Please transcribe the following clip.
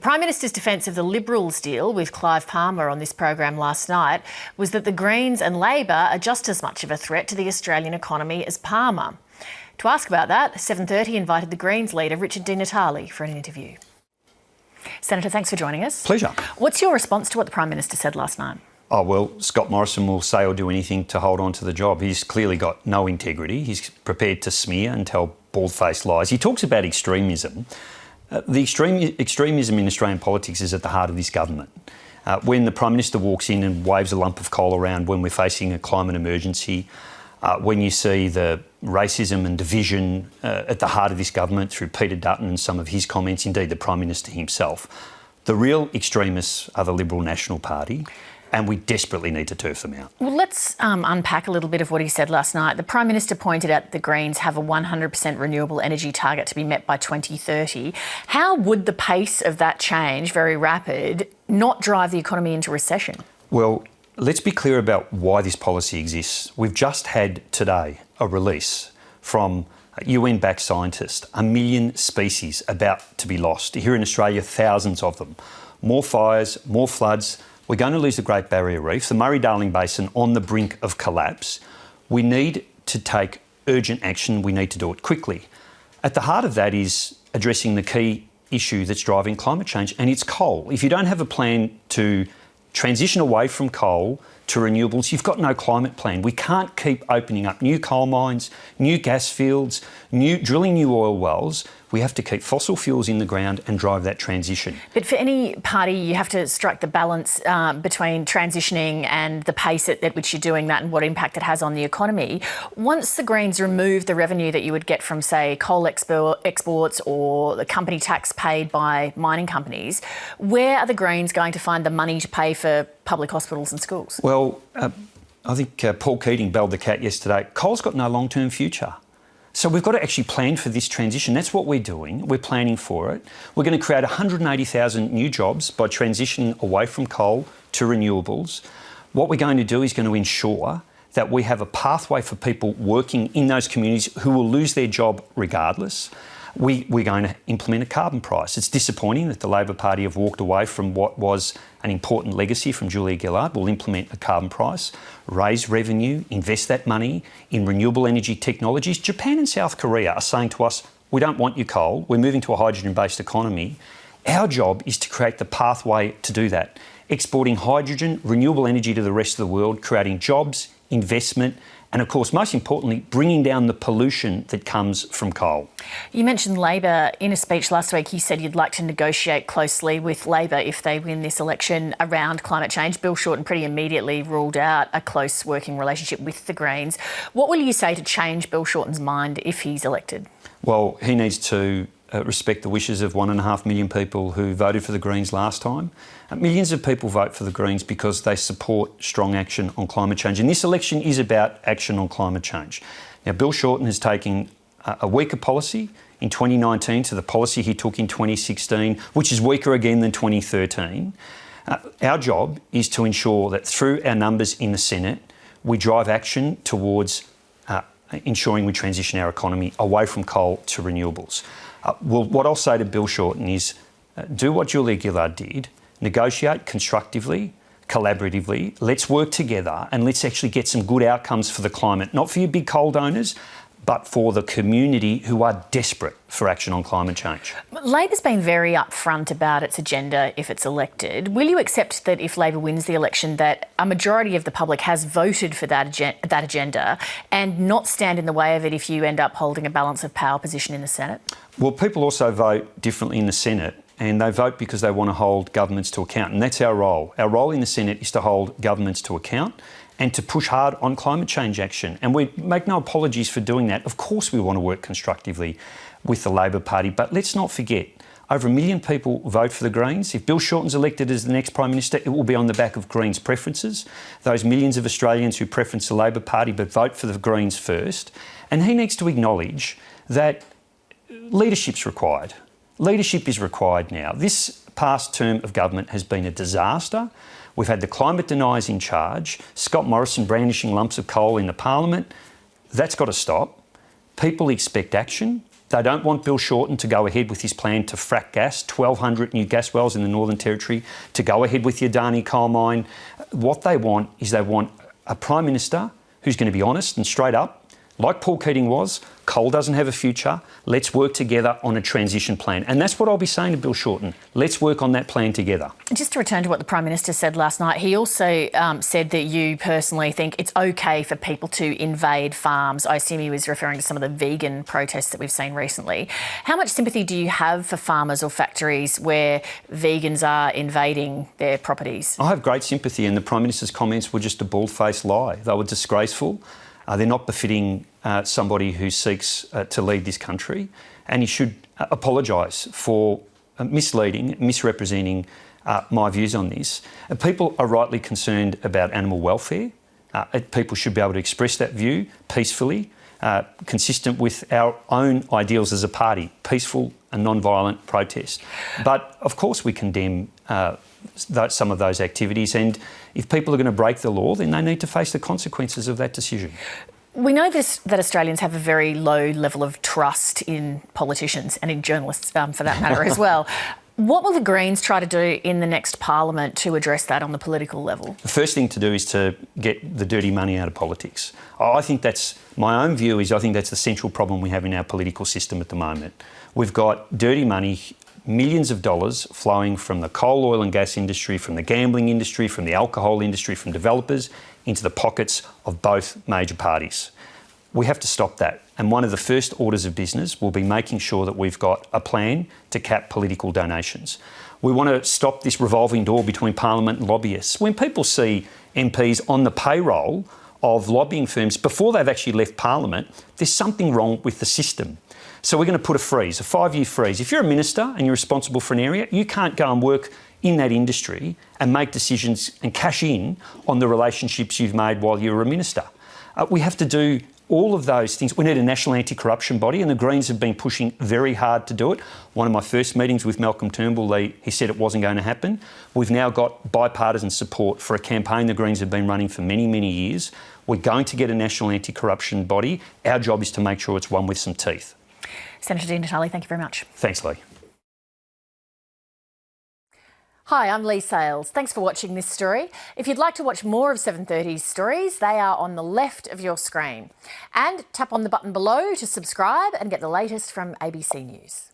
Prime Minister's defence of the Liberals' deal with Clive Palmer on this program last night was that the Greens and Labor are just as much of a threat to the Australian economy as Palmer. To ask about that, 7:30 invited the Greens leader Richard Di Natale for an interview. Senator, thanks for joining us. Pleasure. What's your response to what the Prime Minister said last night? Oh, well, Scott Morrison will say or do anything to hold on to the job. He's clearly got no integrity. He's prepared to smear and tell bald-faced lies. He talks about extremism. The extremism in Australian politics is at the heart of this government. When the Prime Minister walks in and waves a lump of coal around when we're facing a climate emergency, when you see the racism and division at the heart of this government through Peter Dutton and some of his comments, indeed the Prime Minister himself, the real extremists are the Liberal National Party, and we desperately need to turf them out. Well, let's unpack a little bit of what he said last night. The Prime Minister pointed out the Greens have a 100% renewable energy target to be met by 2030. How would the pace of that change, very rapid, not drive the economy into recession? Well, let's be clear about why this policy exists. We've just had today a release from UN-backed scientists, 1 million species about to be lost. Here in Australia, thousands of them. More fires, more floods. We're going to lose the Great Barrier Reef, the Murray-Darling Basin on the brink of collapse. We need to take urgent action. We need to do it quickly. At the heart of that is addressing the key issue that's driving climate change, and it's coal. If you don't have a plan to transition away from coal to renewables, you've got no climate plan. We can't keep opening up new coal mines, new gas fields, drilling new oil wells. We have to keep fossil fuels in the ground and drive that transition. But for any party, you have to strike the balance between transitioning and the pace at which you're doing that and what impact it has on the economy. Once the Greens remove the revenue that you would get from, say, coal exports or the company tax paid by mining companies, where are the Greens going to find the money to pay for public hospitals and schools? Well, I think Paul Keating belled the cat yesterday. Coal's got no long-term future. So we've got to actually plan for this transition. That's what we're doing. We're planning for it. We're going to create 180,000 new jobs by transitioning away from coal to renewables. What we're going to do is going to ensure that we have a pathway for people working in those communities who will lose their job regardless. We're going to implement a carbon price. It's disappointing that the Labor Party have walked away from what was an important legacy from Julia Gillard. We'll implement a carbon price, raise revenue, invest that money in renewable energy technologies. Japan and South Korea are saying to us, we don't want your coal, we're moving to a hydrogen-based economy. Our job is to create the pathway to do that, exporting hydrogen, renewable energy to the rest of the world, creating jobs, investment, and of course, most importantly, bringing down the pollution that comes from coal. You mentioned Labor. In a speech last week, you said you'd like to negotiate closely with Labor if they win this election around climate change. Bill Shorten pretty immediately ruled out a close working relationship with the Greens. What will you say to change Bill Shorten's mind if he's elected? Well, he needs to respect the wishes of 1.5 million people who voted for the Greens last time. Millions of people vote for the Greens because they support strong action on climate change. And this election is about action on climate change. Now, Bill Shorten has taken a weaker policy in 2019 to the policy he took in 2016, which is weaker again than 2013. Our job is to ensure that through our numbers in the Senate, we drive action towards ensuring we transition our economy away from coal to renewables. Well, what I'll say to Bill Shorten is do what Julia Gillard did, negotiate constructively, collaboratively, let's work together and let's actually get some good outcomes for the climate, not for your big coal donors, but for the community who are desperate for action on climate change. Labor's been very upfront about its agenda if it's elected. Will you accept that if Labor wins the election that a majority of the public has voted for that agenda and not stand in the way of it if you end up holding a balance of power position in the Senate? Well, people also vote differently in the Senate, and they vote because they want to hold governments to account, and that's our role. Our role in the Senate is to hold governments to account and to push hard on climate change action. And we make no apologies for doing that. Of course we want to work constructively with the Labor Party, but let's not forget, over 1 million people vote for the Greens. If Bill Shorten's elected as the next Prime Minister, it will be on the back of Greens preferences, those millions of Australians who preference the Labor Party but vote for the Greens first. And he needs to acknowledge that leadership's required. Leadership is required now. This past term of government has been a disaster. We've had the climate deniers in charge, Scott Morrison brandishing lumps of coal in the Parliament. That's got to stop. People expect action. They don't want Bill Shorten to go ahead with his plan to frack gas, 1,200 new gas wells in the Northern Territory, to go ahead with the Adani coal mine. What they want is they want a Prime Minister who's going to be honest and straight up. Like Paul Keating was, coal doesn't have a future. Let's work together on a transition plan. And that's what I'll be saying to Bill Shorten. Let's work on that plan together. Just to return to what the Prime Minister said last night, he also said that you personally think it's okay for people to invade farms. I assume he was referring to some of the vegan protests that we've seen recently. How much sympathy do you have for farmers or factories where vegans are invading their properties? I have great sympathy, and the Prime Minister's comments were just a bald-faced lie. They were disgraceful. They're not befitting somebody who seeks to lead this country, and he should apologise for misleading, misrepresenting my views on this. People are rightly concerned about animal welfare. People should be able to express that view peacefully, consistent with our own ideals as a party, peaceful and non-violent protest. But of course we condemn some of those activities, and if people are going to break the law, then they need to face the consequences of that decision. We know that Australians have a very low level of trust in politicians and in journalists, for that matter, as well. What will the Greens try to do in the next parliament to address that on the political level? The first thing to do is to get the dirty money out of politics. I think that's, my own view is I think that's the central problem we have in our political system at the moment. We've got dirty money, millions of dollars flowing from the coal, oil and gas industry, from the gambling industry, from the alcohol industry, from developers into the pockets of both major parties. We have to stop that. And one of the first orders of business will be making sure that we've got a plan to cap political donations. We want to stop this revolving door between Parliament and lobbyists. When people see MPs on the payroll of lobbying firms before they've actually left Parliament, there's something wrong with the system. So we're going to put a freeze, a 5-year freeze. If you're a minister and you're responsible for an area, you can't go and work in that industry and make decisions and cash in on the relationships you've made while you were a minister. We have to do all of those things. We need a national anti-corruption body, and the Greens have been pushing very hard to do it. One of my first meetings with Malcolm Turnbull, he said it wasn't going to happen. We've now got bipartisan support for a campaign the Greens have been running for many, many years. We're going to get a national anti-corruption body. Our job is to make sure it's one with some teeth. Senator Di Natale, thank you very much. Thanks, Leigh. Hi, I'm Leigh Sales. Thanks for watching this story. If you'd like to watch more of 7:30's stories, they are on the left of your screen. And tap on the button below to subscribe and get the latest from ABC News.